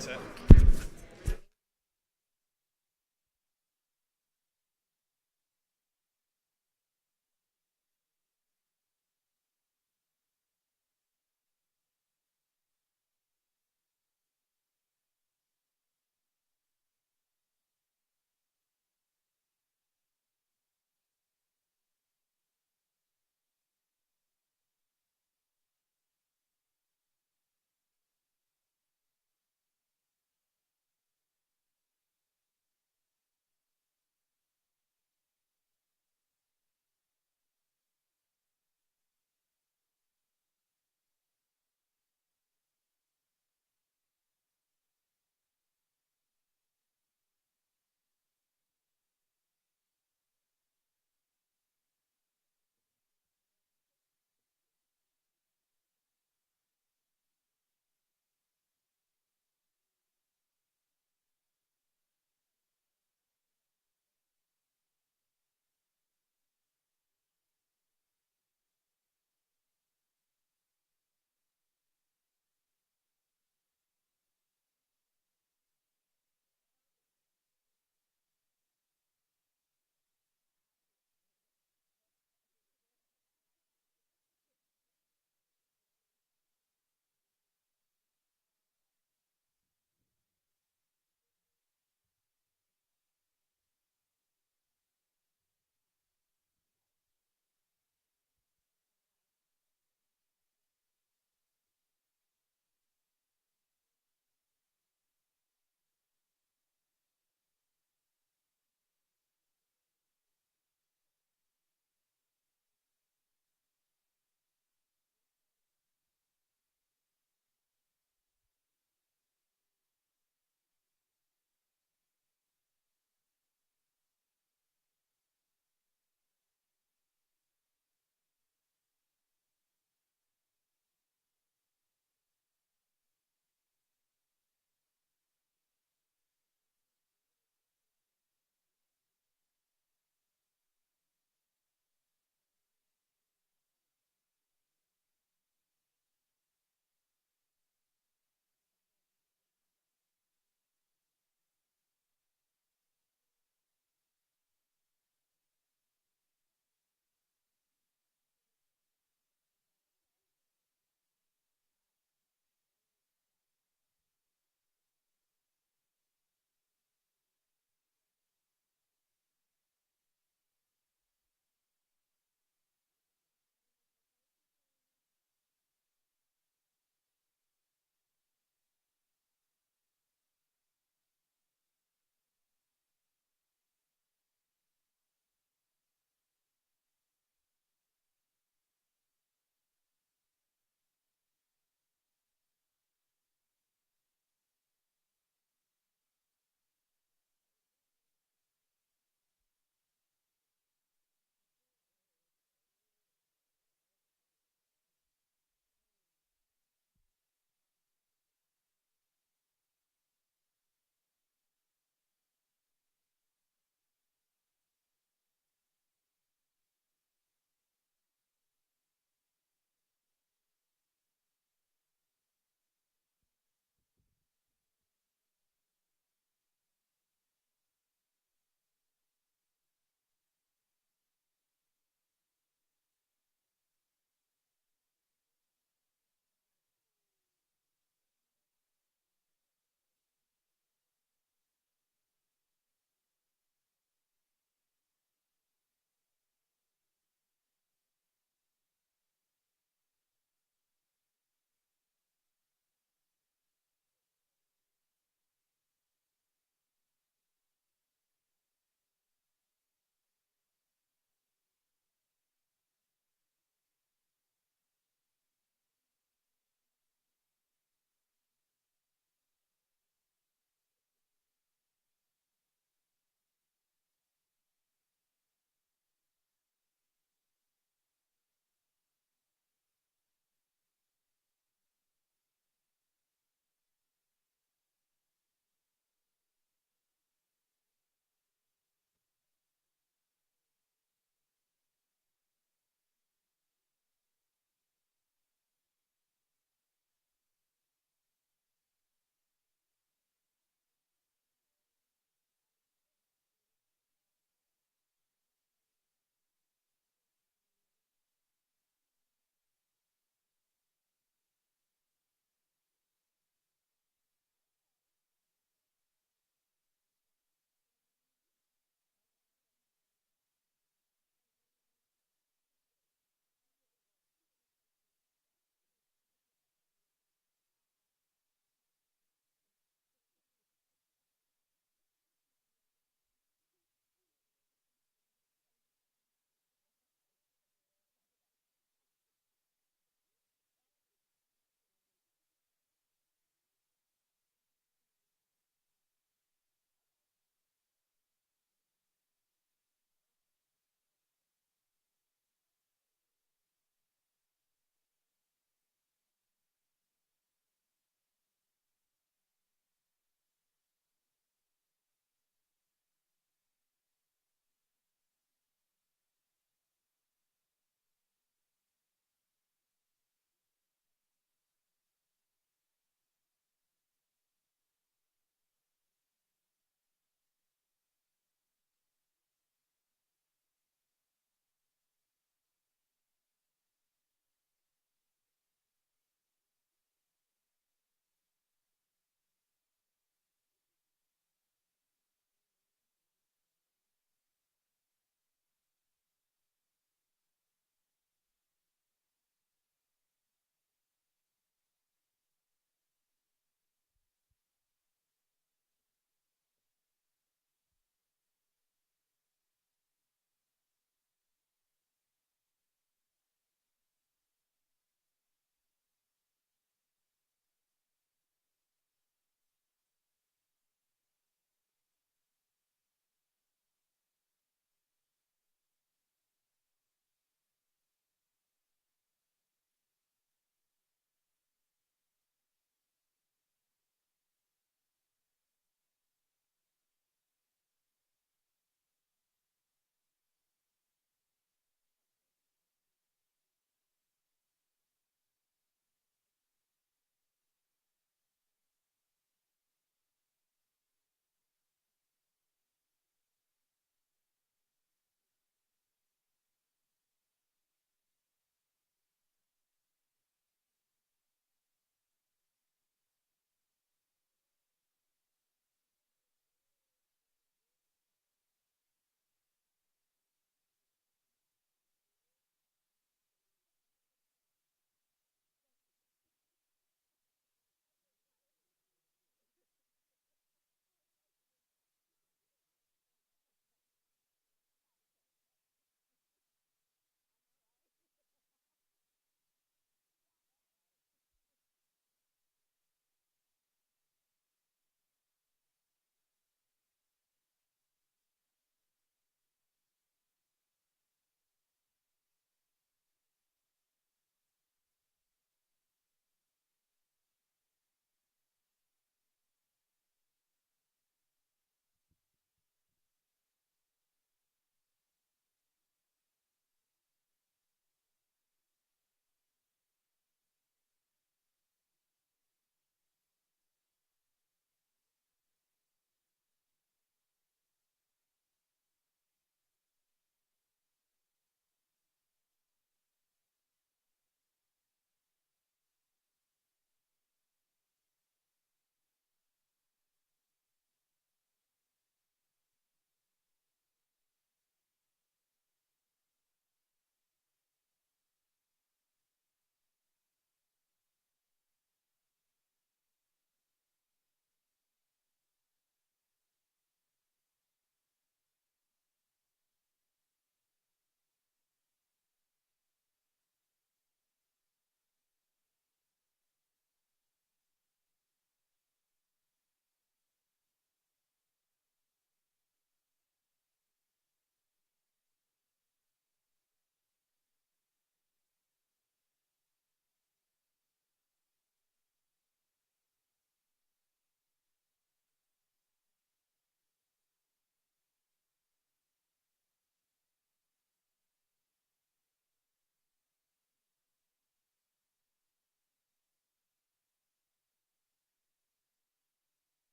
That's it.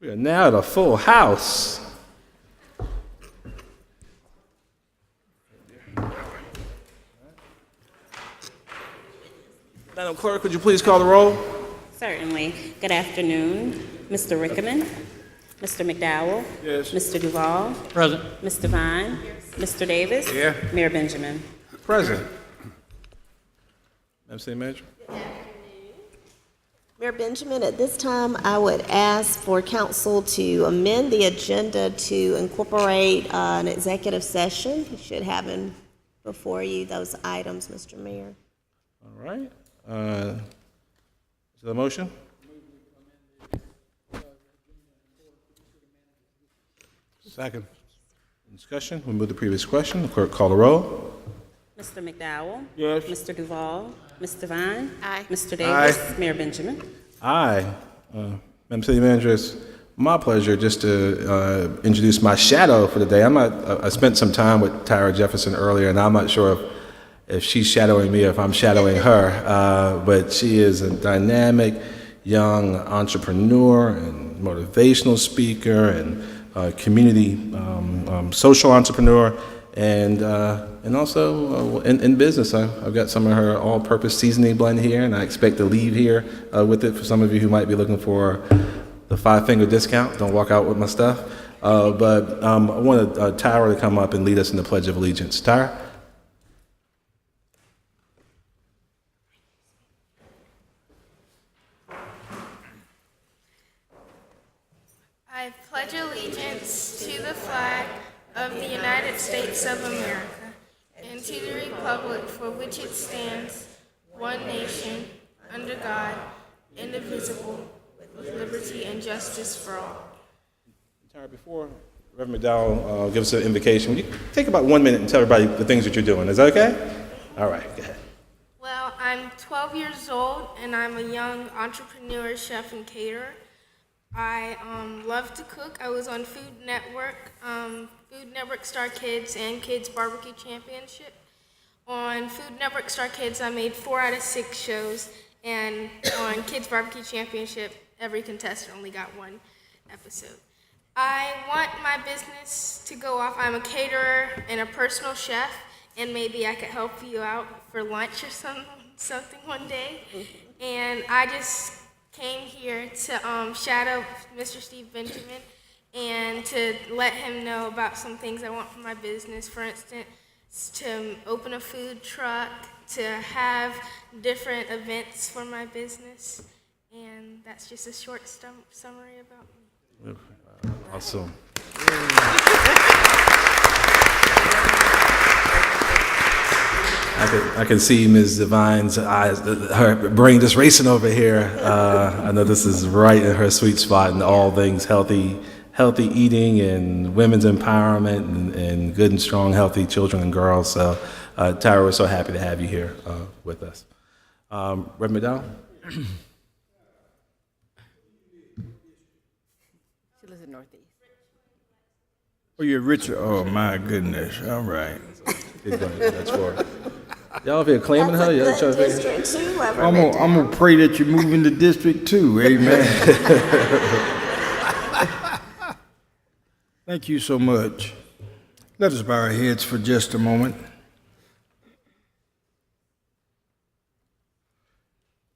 We are now at a full house. Madam Clerk, would you please call the roll? Certainly. Good afternoon, Mr. Rickaman, Mr. McDowell. Yes. Mr. Duval. Present. Ms. Devine. Mr. Davis. Here. Mayor Benjamin. Present. Madam City Manager? Mayor Benjamin, at this time, I would ask for council to amend the agenda to incorporate an executive session. You should have before you those items, Mr. Mayor. All right. Is there a motion? Second. Discussion. We move to the previous question. The clerk call the roll. Mr. McDowell. Yes. Mr. Duval. Ms. Devine. Aye. Mr. Davis. Aye. Mayor Benjamin. Aye. Madam City Manager, it's my pleasure just to introduce my shadow for the day. I spent some time with Tyra Jefferson earlier, and I'm not sure if she's shadowing me or if I'm shadowing her, but she is a dynamic young entrepreneur and motivational speaker and community social entrepreneur, and also in business. I've got some of her all-purpose seasoning blend here, and I expect to leave here with it for some of you who might be looking for the 5-finger discount. Don't walk out with my stuff. But I wanted Tyra to come up and lead us in the Pledge of Allegiance. Tyra? I pledge allegiance to the flag of the United States of America and to the republic for which it stands, one nation, under God, indivisible, with liberty and justice for all. Tyra, before Reverend McDowell gives us an invocation, would you take about 1 minute and tell everybody the things that you're doing? Is that okay? All right, go ahead. Well, I'm 12 years old and I'm a young entrepreneur, chef, and caterer. I love to cook. I was on Food Network, Star Kids, and Kids Barbecue Championship. On Food Network Star Kids, I made 4 out of 6 shows, and on Kids Barbecue Championship, every contestant only got 1 episode. I want my business to go off. I'm a caterer and a personal chef, and maybe I could help you out for lunch or something one day. And I just came here to shadow Mr. Steve Benjamin and to let him know about some things I want for my business. For instance, to open a food truck, to have different events for my business. And that's just a short summary about me. Awesome. I can see Ms. Devine's eyes, her brain just racing over here. I know this is right in her sweet spot in all things healthy eating and women's empowerment and good and strong, healthy children and girls. So, Tyra, we're so happy to have you here with us. Reverend McDowell? She lives in Northeast. Oh, you're Richard. Oh, my goodness. All right. That's for y'all up here claiming her. Y'all That's trying a to good figure- district too, I'm Reverend. gonna pray that you move into District 2. Amen. Thank you so much. Let us bow our heads for just a moment.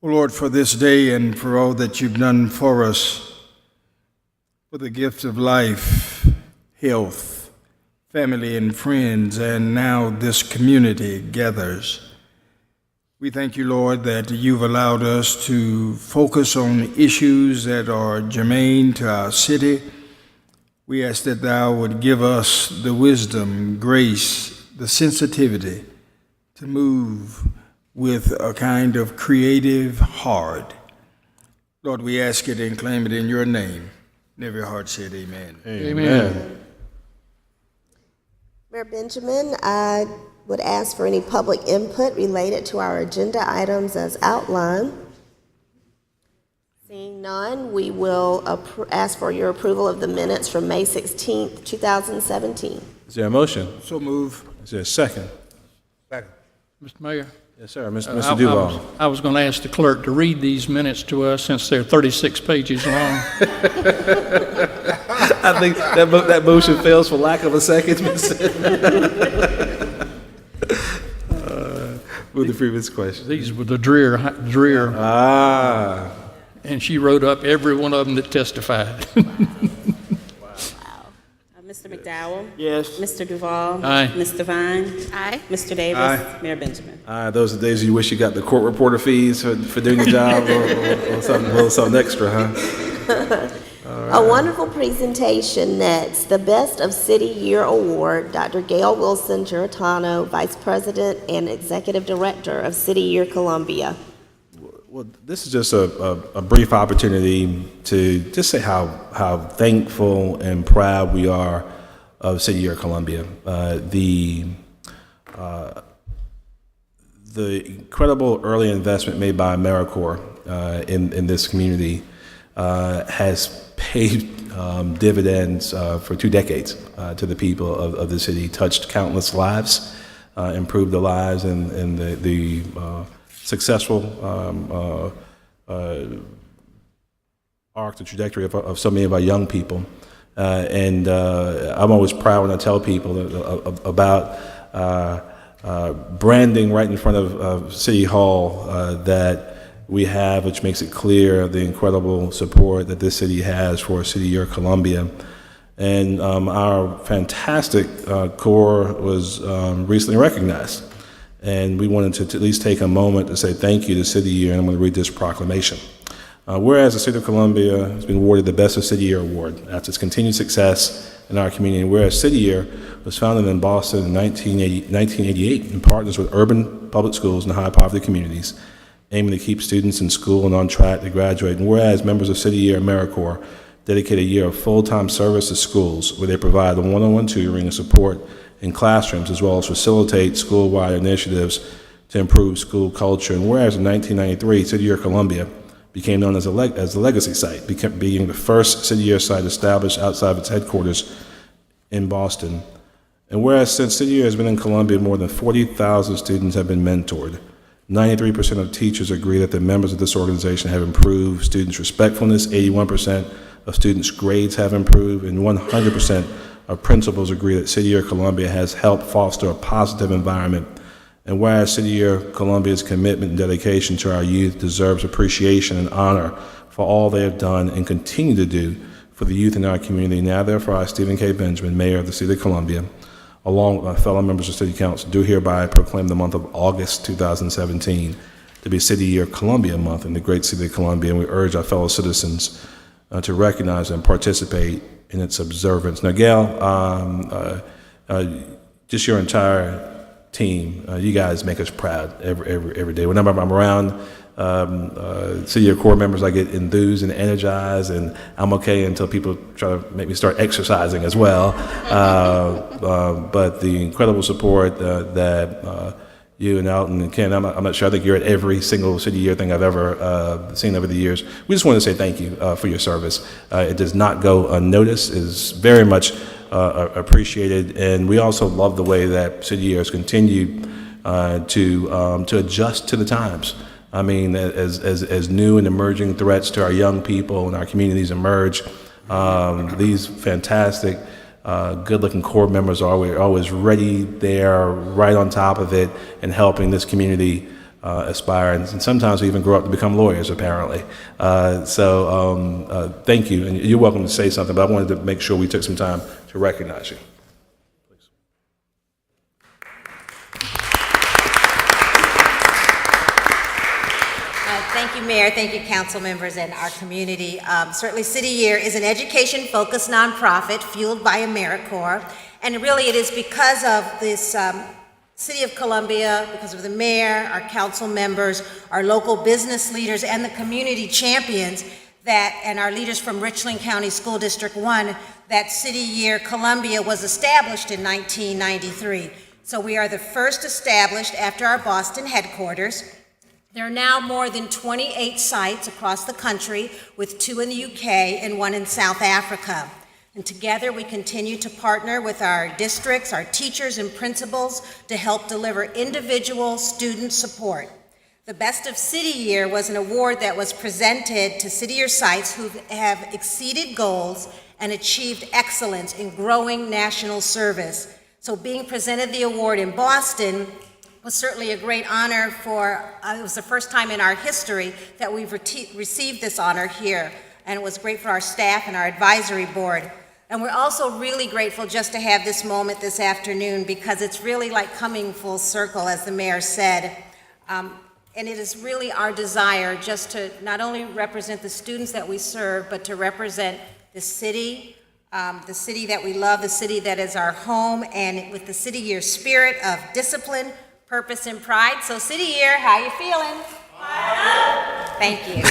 Oh, Lord, for this day and for all that you've done for us, for the gift of life, health, family and friends, and now this community gathers. We thank you, Lord, that you've allowed us to focus on issues that are germane to our city. We ask that thou would give us the wisdom, grace, the sensitivity to move with a kind of creative heart. Lord, we ask it and claim it in your name. And every heart said amen. Amen. Mayor Benjamin, I would ask for any public input related to our agenda items as outlined. Seeing none, we will ask for your approval of the minutes from May 16th, 2017. Is there a motion? So move. Is there a second? Mr. Mayor, Yes, sir. Mr. Duval. I was going to ask the clerk to read these minutes to us since they're 36 pages long. I think that motion fails for lack of a second. Move the previous question. These were the Dreer, Ah, and she wrote up every one of them that testified. Mr. McDowell? Yes. Mr. Duval? Aye. Ms. Devine? Aye. Mr. Davis? Aye. Mayor Benjamin? those are the days you wish you got the court reporter fees for doing the job, or something, a little something extra, huh? A wonderful presentation next. The Best of City Year Award, Dr. Gail Wilson Giratano, Vice President and Executive Director of City Year Columbia. Well, this is just a brief opportunity to just say how thankful and proud we are of City Year Columbia. The incredible early investment made by AmeriCorps in this community has paid dividends for 2 decades to the people of the city, touched countless lives, improved the lives and the successful arc, the trajectory of so many of our young people. And I'm always proud when I tell people about branding right in front of City Hall that we have, which makes it clear the incredible support that this city has for City Year Columbia. And our fantastic corps was recently recognized. And we wanted to at least take a moment to say thank you to City Year, and I'm going to read this proclamation. Whereas the City of Columbia has been awarded the Best of City Year Award after its continued success in our community, and whereas City Year was founded in Boston in 1988 and partners with urban public schools and high-poverty communities, aiming to keep students in school and on track to graduate, and whereas members of City Year AmeriCorps dedicate a year of full-time service to schools where they provide one-on-one tutoring and support in classrooms, as well as facilitate school-wide initiatives to improve school culture. And whereas in 1993, City Year Columbia became known as a legacy site, being the first City Year site established outside of its headquarters in Boston. And whereas since City Year has been in Columbia, more than 40,000 students have been mentored. 93% of teachers agree that the members of this organization have improved students' respectfulness, 81% of students' grades have improved, and 100% of principals agree that City Year Columbia has helped foster a positive environment. And whereas City Year Columbia's commitment and dedication to our youth deserves appreciation and honor for all they have done and continue to do for the youth in our community, now therefore I, Stephen K. Benjamin, Mayor of the City of Columbia, along with my fellow members of City Council, do hereby proclaim the month of August 2017 to be City Year Columbia Month in the great city of Columbia, and we urge our fellow citizens to recognize and participate in its observance. Now, Gail, just your entire team, you guys make us proud every day. Whenever I'm around City Year Corps members, I get enthused and energized, and I'm okay until people try to make me start exercising as well. But the incredible support that you and Alton and Ken, I'm not sure, I think you're at every single City Year thing I've ever seen over the years. We just want to say thank you for your service. It does not go unnoticed. It is very much appreciated, and we also love the way that City Year has continued to adjust to the times. I mean, as new and emerging threats to our young people and our communities emerge, these fantastic, good-looking Corps members are always ready there, right on top of it, and helping this community aspire. And sometimes we even grow up to become lawyers, apparently. So thank you, and you're welcome to say something, but I wanted to make sure we took some time to recognize you. Thank you, Mayor. Thank you, council members and our community. Certainly, City Year is an education-focused nonprofit fueled by AmeriCorps, and really it is because of this City of Columbia, because of the mayor, our council members, our local business leaders, and the community champions and our leaders from Richland County School District 1, that City Year Columbia was established in 1993. So we are the first established after our Boston headquarters. There are now more than 28 sites across the country, with 2 in the UK and 1 in South Africa. And together we continue to partner with our districts, our teachers and principals to help deliver individual student support. The Best of City Year was an award that was presented to city year sites who have exceeded goals and achieved excellence in growing national service. So being presented the award in Boston was certainly a great honor it was the first time in our history that we've received this honor here, and it was great for our staff and our advisory board. And we're also really grateful just to have this moment this afternoon because it's really like coming full circle, as the mayor said. And it is really our desire just to not only represent the students that we serve, but to represent the city that we love, the city that is our home, and with the City Year spirit of discipline, purpose, and pride. So City Year, how you feeling? Thank you.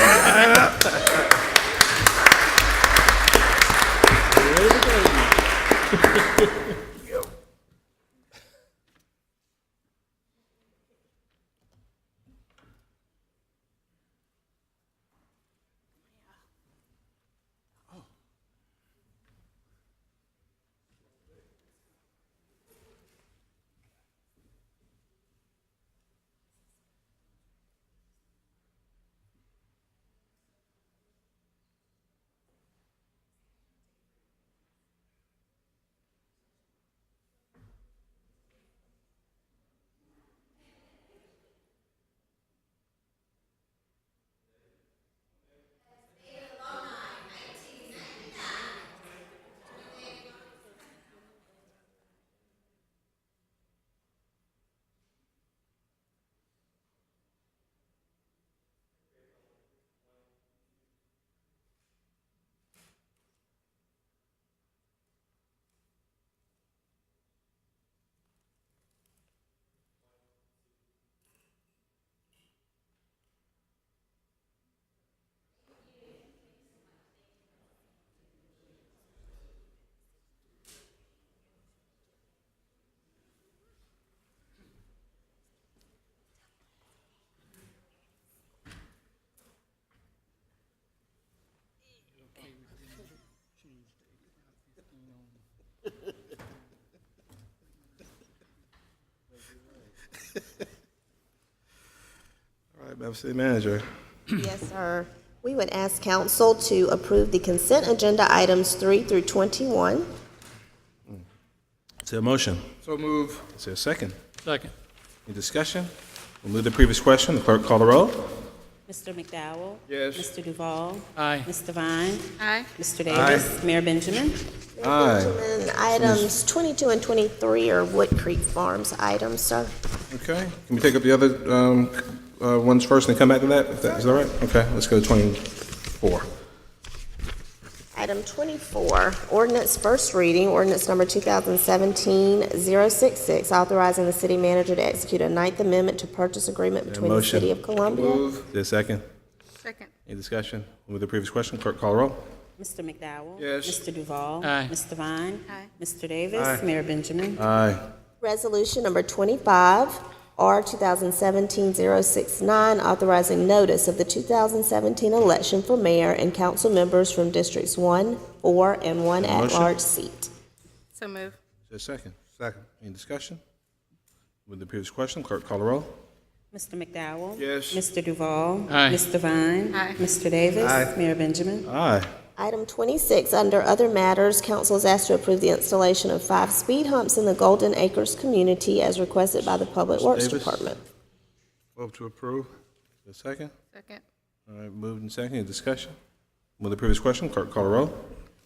All right, Madam City Manager. Yes, sir. We would ask council to approve the consent agenda items 3 through 21. Is there a motion? So move. Is there a second? Second. Any discussion? We'll move to the previous question. The clerk call the roll. Mr. McDowell? Yes. Mr. Duval? Aye. Ms. Devine? Aye. Mr. Davis? Mayor Benjamin? Aye. Benjamin, items 22 and 23 are Wood Creek Farms items, sir. Okay. Can we take up the other ones first and then come back to that? Is that right? Okay, let's go to 24. Item 24, ordinance first reading, ordinance number 2017-066, authorizing the city manager to execute a Ninth Amendment to purchase agreement between the motion? city of Columbia. Is there a second? Second. Any discussion? We'll move to the previous question. Clerk call the roll. Mr. McDowell? Yes. Mr. Duval? Aye. Ms. Devine? Aye. Mr. Davis? Mayor Benjamin? Aye. Resolution number 25, R 2017-069, authorizing notice of the 2017 election for mayor and council members from districts 1, 4, and 1 at-large seat. So move. Is there a second? Second. Any discussion? With the previous question, clerk call the roll. Mr. McDowell? Yes. Mr. Duval? Aye. Ms. Devine? Aye. Mr. Davis? Aye. Mayor Benjamin? Aye. Item 26, under other matters, council is asked to approve the installation of 5 speed humps in the Golden Acres community as requested by the Public Works Davis? Department. Move to approve. Is there a second? Second. All right, moved and second. Any discussion? With the previous question, clerk call the roll.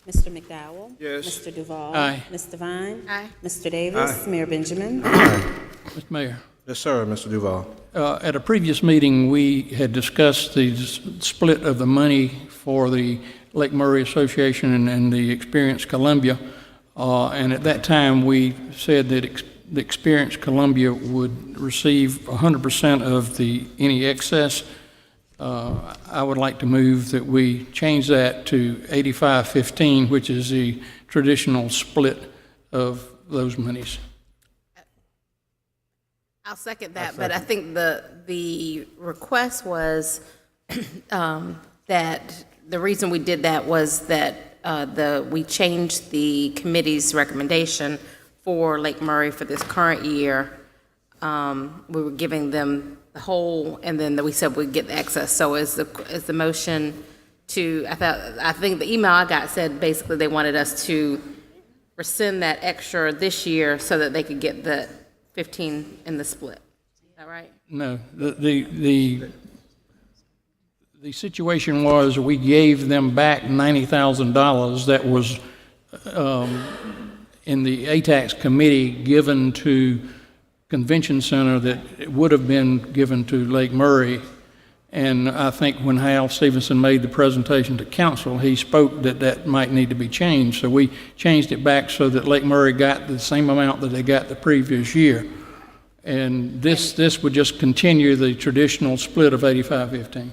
Mr. McDowell? Yes. Mr. Duval? Aye. Ms. Devine? Aye. Mr. Davis? Mayor Benjamin? Mr. Mayor. Yes, sir, Mr. Duval. At a previous meeting, we had discussed the split of the money for the Lake Murray Association and the Experience Columbia. And at that time, we said that the Experience Columbia would receive 100% of any excess. I would like to move that we change that to 85-15, which is the traditional split of those monies. I'll second that, but I think the request was that the reason we did that was that we changed the committee's recommendation for Lake Murray for this current year. We were giving them the whole, and then we said we'd get the excess. So is the motion to, I think the email I got said basically they wanted us to rescind that extra this year so that they could get the 15 in the split. Is that right? No, the situation was we gave them back $90,000 that was in the ATAX committee given to Convention Center that it would have been given to Lake Murray. And I think when Hal Stevenson made the presentation to council, he spoke that that might need to be changed. So we changed it back so that Lake Murray got the same amount that they got the previous year. And this would just continue the traditional split of 85-15.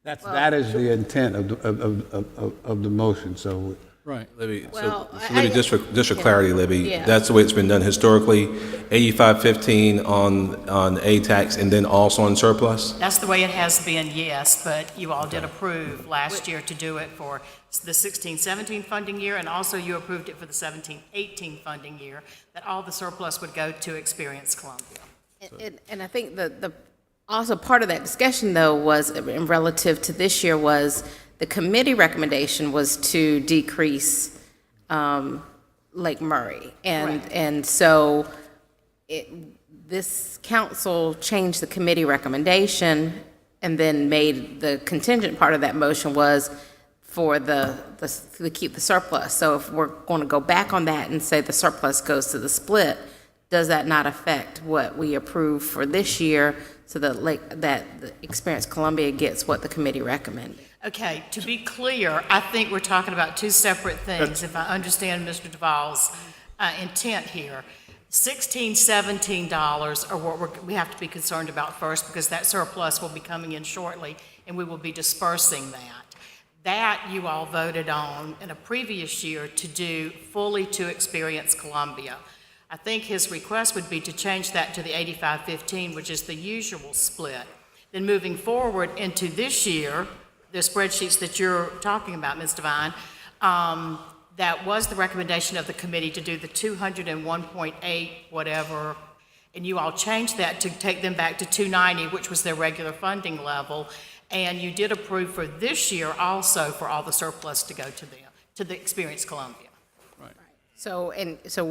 That is the intent of the motion, so. Right. Libby, Well, so Libby, just for clarity, Libby, Yeah. that's the way it's been done historically, 85-15 on A-tax and then also on surplus? That's the way it has been, yes, but you all did approve last year to do it for the 16-17 funding year, and also you approved it for the 17-18 funding year, that all the surplus would go to Experience Columbia. And I think also part of that discussion, though, was in relative to this year was the committee recommendation was to decrease Lake Murray. And so this council changed the committee recommendation and then made the contingent part of that motion was for to keep the surplus. So if we're going to go back on that and say the surplus goes to the split, does that not affect what we approve for this year so that the Experience Columbia gets what the committee recommended? Okay, to be clear, I think we're talking about two separate things, if I understand Mr. Duvall's intent here. $16, $17 are what we have to be concerned about first, because that surplus will be coming in shortly, and we will be dispersing that. That you all voted on in a previous year to do fully to Experience Columbia. I think his request would be to change that to the 85-15, which is the usual split. Then moving forward into this year, the spreadsheets that you're talking about, Ms. Devine, that was the recommendation of the committee to do the 201.8 whatever, and you all changed that to take them back to 290, which was their regular funding level, and you did approve for this year also for all the surplus to go to them, to the Experience Columbia. So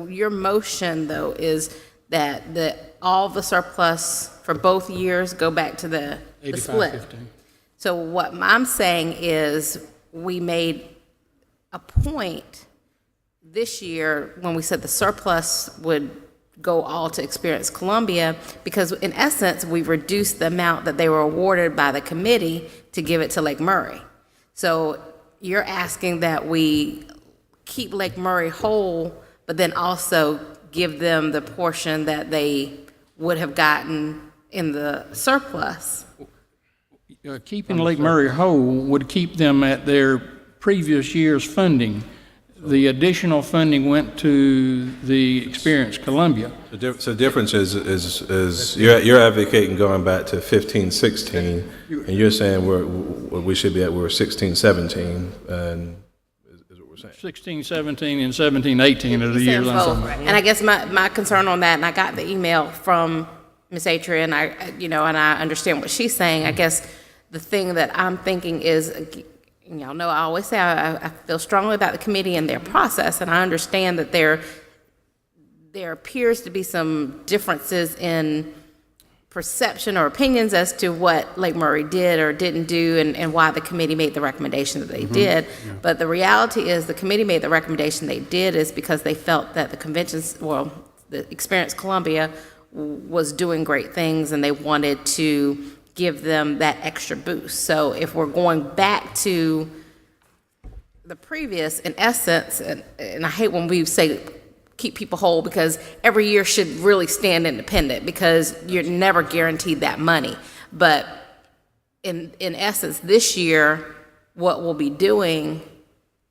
your motion, though, is that all the surplus for both years go back to the split. 85-15. So what I'm saying is we made a point this year when we said the surplus would go all to Experience Columbia, because in essence, we reduced the amount that they were awarded by the committee to give it to Lake Murray. So you're asking that we keep Lake Murray whole, but then also give them the portion that they would have gotten in the surplus. Keeping Lake Murray whole would keep them at their previous year's funding. The additional funding went to the Experience Columbia. So the difference is you're advocating going back to 15-16, and you're saying we should be at 16-17, and is what we're saying. 16, 17, and 17, 18 are the Saying years I'm both. talking about. And I guess my concern on that, and I got the email from Ms. Atria, and I understand what she's saying. I guess the thing that I'm thinking is, y'all know I always say I feel strongly about the committee and their process, and I understand that there appears to be some differences in perception or opinions as to what Lake Murray did or didn't do and why the committee made the recommendation that they did. Yeah. But the reality is the committee made the recommendation they did is because they felt that the Experience Columbia was doing great things and they wanted to give them that extra boost. So if we're going back to the previous, in essence, and I hate when we say keep people whole, because every year should really stand independent, because you're never guaranteed that money. But in essence, this year, what we'll be doing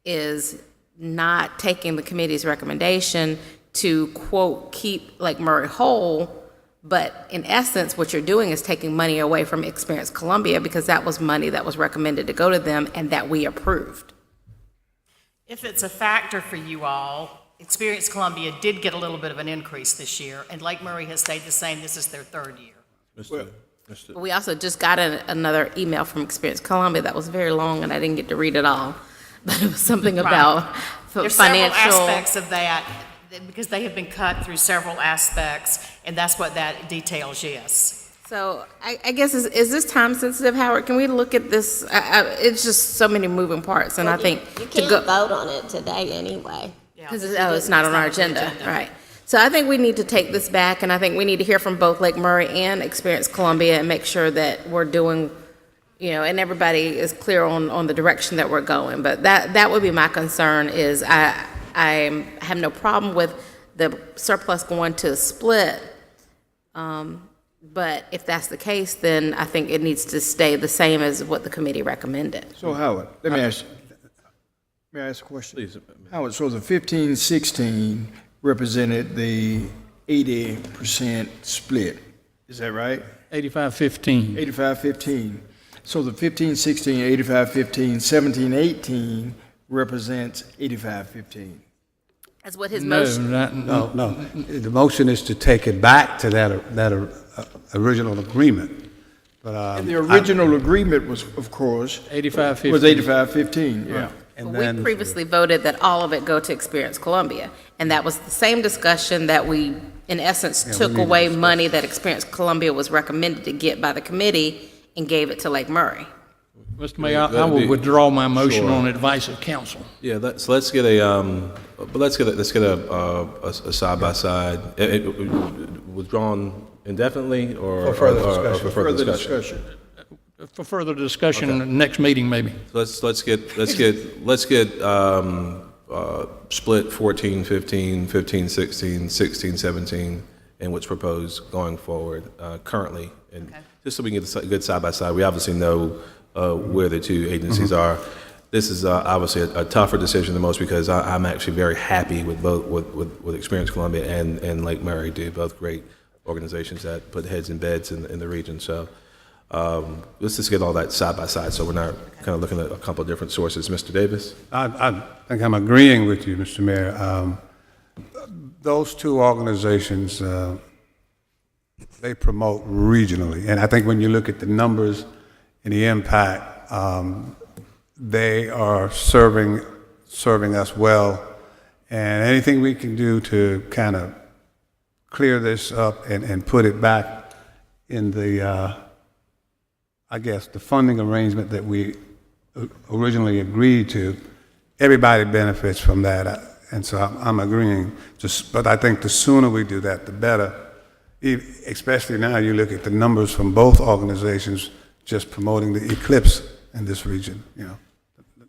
is not taking the committee's recommendation to, quote, keep Lake Murray whole, but in essence, what you're doing is taking money away from Experience Columbia, because that was money that was recommended to go to them and that we approved. If it's a factor for you all, Experience Columbia did get a little bit of an increase this year, and Lake Murray has stayed the same. This is their third year. We also just got another email from Experience Columbia that was very long, and I didn't get to read it all. But it was something about There's financial. several aspects of that, because they have been cut through several aspects, and that's what that details, yes. So I guess, is this time sensitive, Howard? Can we look at this? It's just so many moving parts, and I think You to can't go. vote on it today anyway. Because it's not on our agenda, right. So I think we need to take this back, and I think we need to hear from both Lake Murray and Experience Columbia and make sure that we're doing, and everybody is clear on the direction that we're going. But that would be my concern is I have no problem with the surplus going to split. But if that's the case, then I think it needs to stay the same as what the committee recommended. So Howard, let me ask a question? Please. Howard, so the 15-16 represented the 80% split, is that right? 85-15. 85-15. So the 15-16, 85-15, 17-18 represents 85-15. That's what his No, motion. No, the motion is to take it back to that original agreement. But, And the original agreement was, of course, 85-15. was 85-15, yeah. and Well, we then, previously voted that all of it go to Experience Columbia, and that was the same discussion that we, in essence, we took need to away discuss. money that Experience Columbia was recommended to get by the committee and gave it to Lake Murray. Mr. Mayor, I That'd will be- withdraw my motion Sure. on advice of council. Yeah, let's get a side by side, withdrawn indefinitely or For further or discussion. for further discussion. For further discussion, next meeting maybe. Let's get split 14, 15, 15, 16, 16, 17, and what's proposed going forward currently, and just so we can get a good side by side. We obviously know where the two agencies are. This is obviously a tougher decision than most because I'm actually very happy with both with Experience Columbia and Lake Murray, both great organizations that put heads in beds in the region. So let's just get all that side by side so we're not kind of looking at a couple of different sources. Mr. Davis? I think I'm agreeing with you, Mr. Mayor. Those two organizations, they promote regionally, and I think when you look at the numbers and the impact, they are serving us well, and anything we can do to kind of clear this up and put it back in the, I guess, the funding arrangement that we originally agreed to, everybody benefits from that, and so I'm agreeing. But I think the sooner we do that, the better. Especially now, you look at the numbers from both organizations just promoting the eclipse in this region. The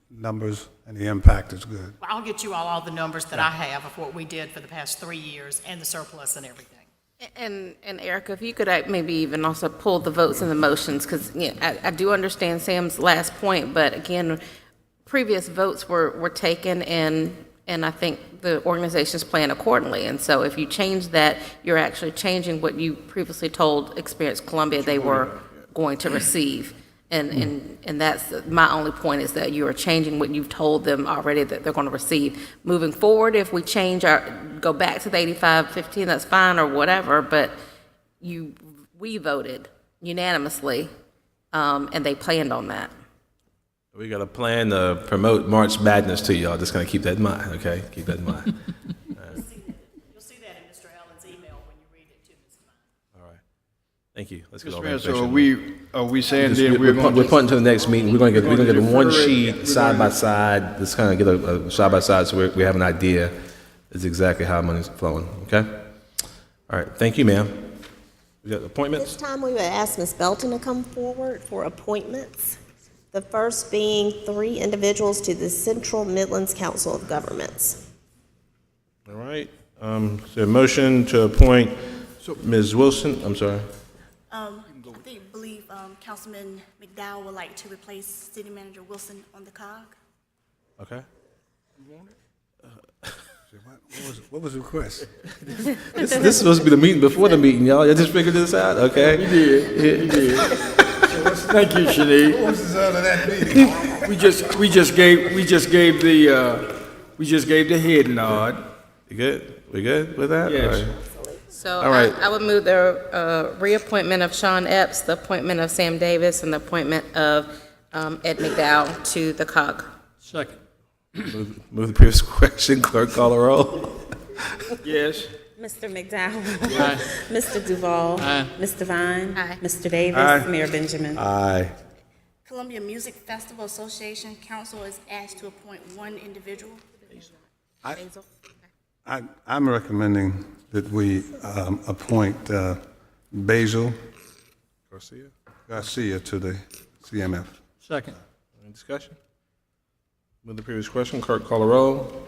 numbers and the impact is good. I'll get you all the numbers that I have of what we did for the past 3 years and the surplus and everything. And Erica, if you could maybe even also pull the votes and the motions, because I do understand Sam's last point, but again, previous votes were taken, and I think the organizations plan accordingly. And so if you change that, you're actually changing what you previously told Experience Columbia they were going to receive. And that's my only point, is that you are changing what you've told them already that they're going to receive. Moving forward, if we go back to the 85-15, that's fine or whatever, but we voted unanimously, and they planned on that. We got a plan to promote March Madness to y'all. Just going to keep that in mind, okay? Keep that in mind. You'll see that in Mr. Allen's email when you read it to Ms. Klein. All right. Thank you. Let's get all Mr. that Mayor, so information. are we saying then we're going We're to... punting to the next meeting. We're going to get one defer it. sheet side by side. Just kind of get a side by side so we have an idea is exactly how money's flowing. Okay. All right. Thank you, ma'am. We got This appointments. time, we would ask Ms. Belton to come forward for appointments. The first being 3 individuals to the Central Midlands Council of Governments. All right. Is there a motion to appoint Ms. Wilson? I'm sorry. I believe Councilman McDowell would like to replace City Manager Wilson on the COG. Okay. What was the request? This is supposed to be the meeting before the meeting, y'all. Y'all just figured this out, okay? We did. Thank you, Shanique. What was the result of that meeting? We just gave the head nod. You good? We good with that? Yes. All right. So All right. I would move the reappointment of Sean Epps, the appointment of Sam Davis, and the appointment of Ed McDowell to the COG. Second. Move the previous question. Clerk, call the roll. Yes. Mr. McDowell? Aye. Mr. Duval? Aye. Mr. Vine? Aye. Mr. Davis? Aye. Mayor Benjamin? Aye. Columbia Music Festival Association Council is asked to appoint one individual. Basil? I'm recommending that we appoint Basil Garcia. Garcia to the CMF. Second. Any discussion? Move the previous question. Clerk, call the roll.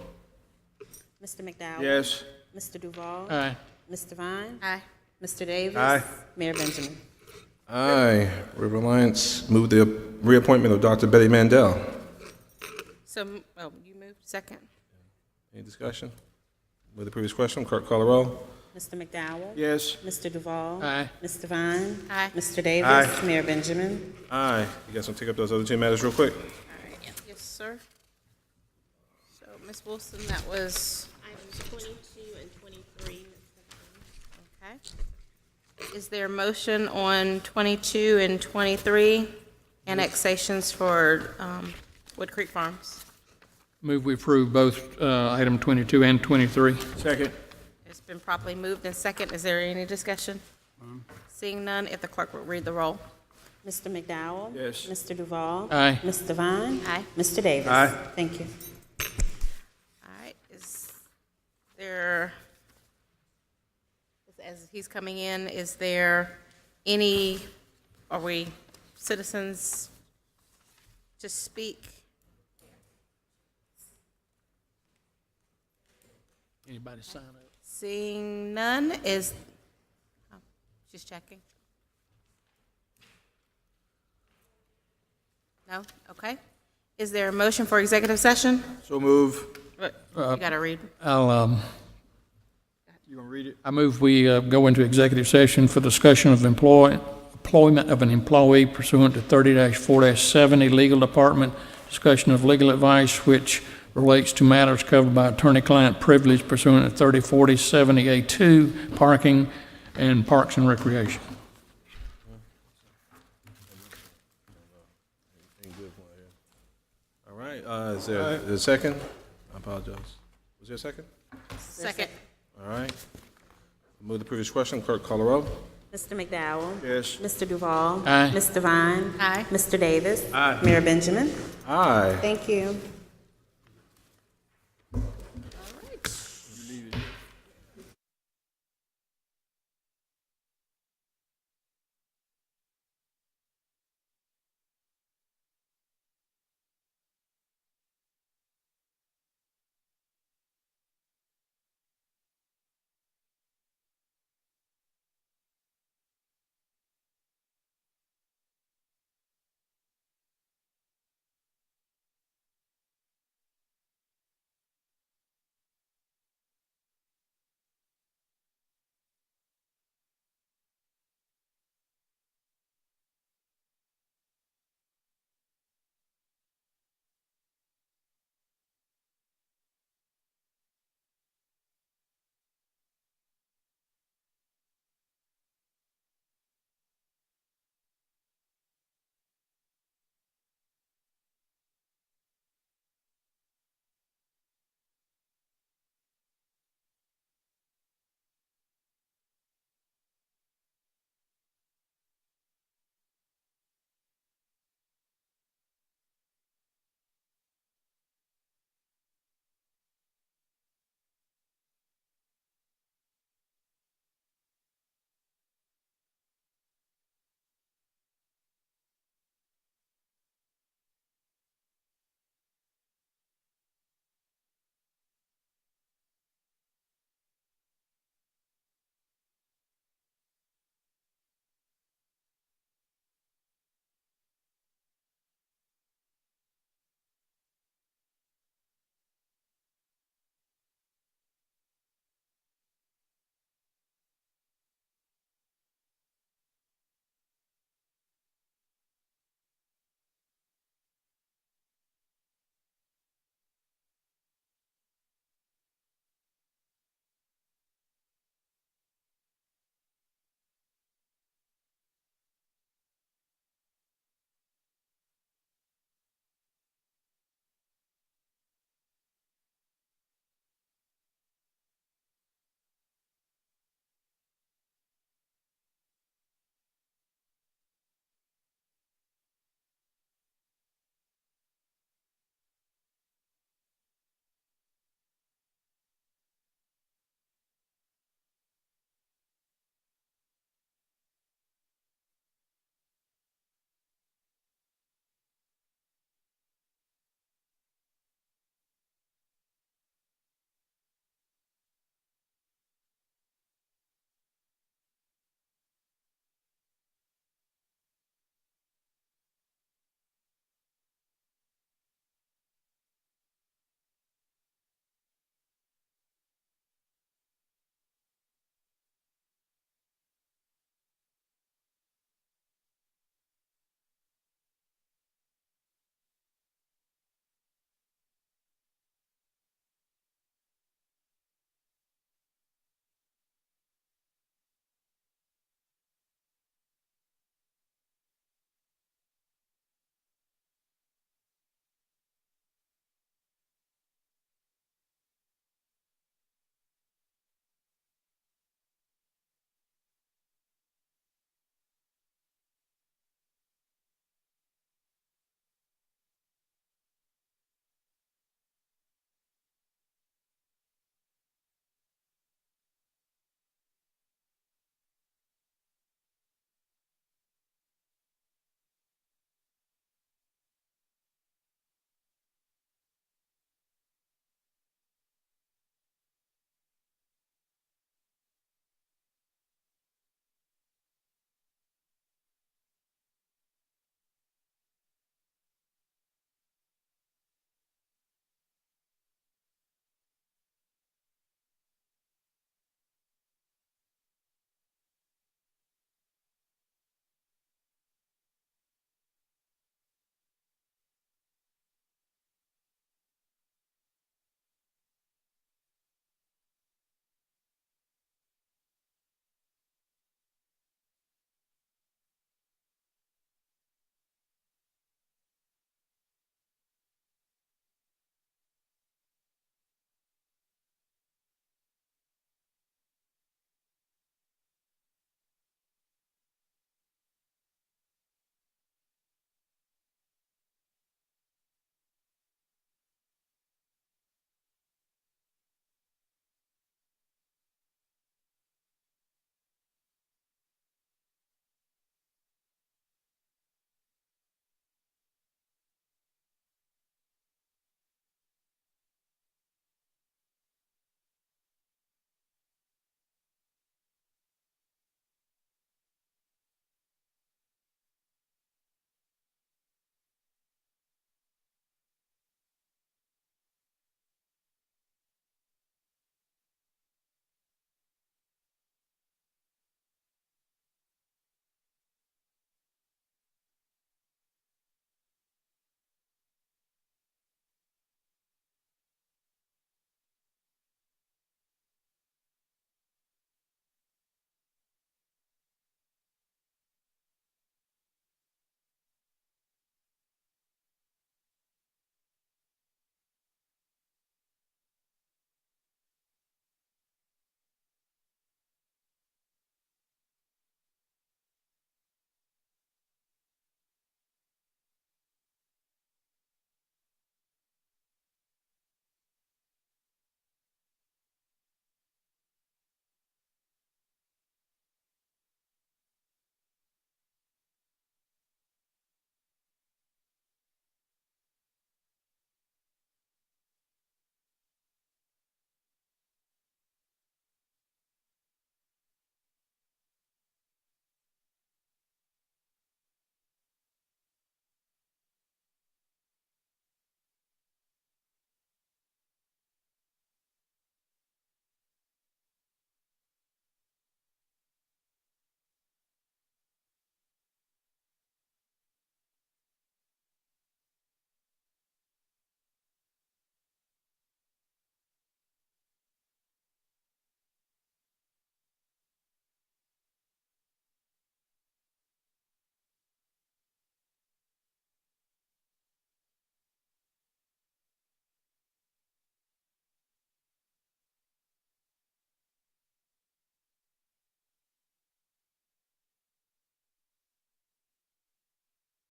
Mr. McDowell? Yes. Mr. Duval? Aye. Mr. Vine? Aye. Mr. Davis? Aye. Mayor Benjamin? Aye. River Alliance, move the reappointment of Dr. Betty Mandel. So, oh, you moved second. Any discussion? Move the previous question. Clerk, call the roll. Mr. McDowell? Yes. Mr. Duval? Aye. Mr. Vine? Aye. Mr. Davis? Aye. Mayor Benjamin? Aye. You guys want to take up those other two matters real quick? All right, yes, sir. So, Ms. Wilson, that was items 22 and 23. Okay. Is there a motion on 22 and 23, annexations for Wood Creek Farms? Move we approve both item 22 and 23. Second. It's been properly moved and second. Is there any discussion? Seeing none, if the clerk would read the roll. Mr. McDowell? Yes. Mr. Duval? Aye. Mr. Vine? Aye. Mr. Davis? Aye. Thank you. All right, is there, as he's coming in, is there any, are we citizens to speak? Anybody sign up? Seeing none, is, oh, she's checking. No? Okay. Is there a motion for executive session? So move. You gotta read. I'll, You gonna read it? I move we go into executive session for discussion of employment of an employee pursuant to 30-4-70 Legal Department, discussion of legal advice which relates to matters covered by attorney-client privilege pursuant to 30-40-70A2, parking, and Parks and Recreation. All right. Is there a second? I apologize. Was there a second? Second. All right. Move the previous question. Clerk, call the roll. Mr. McDowell? Yes. Mr. Duval? Aye. Mr. Vine? Aye. Mr. Davis? Aye. Mayor Benjamin? Aye. Thank you.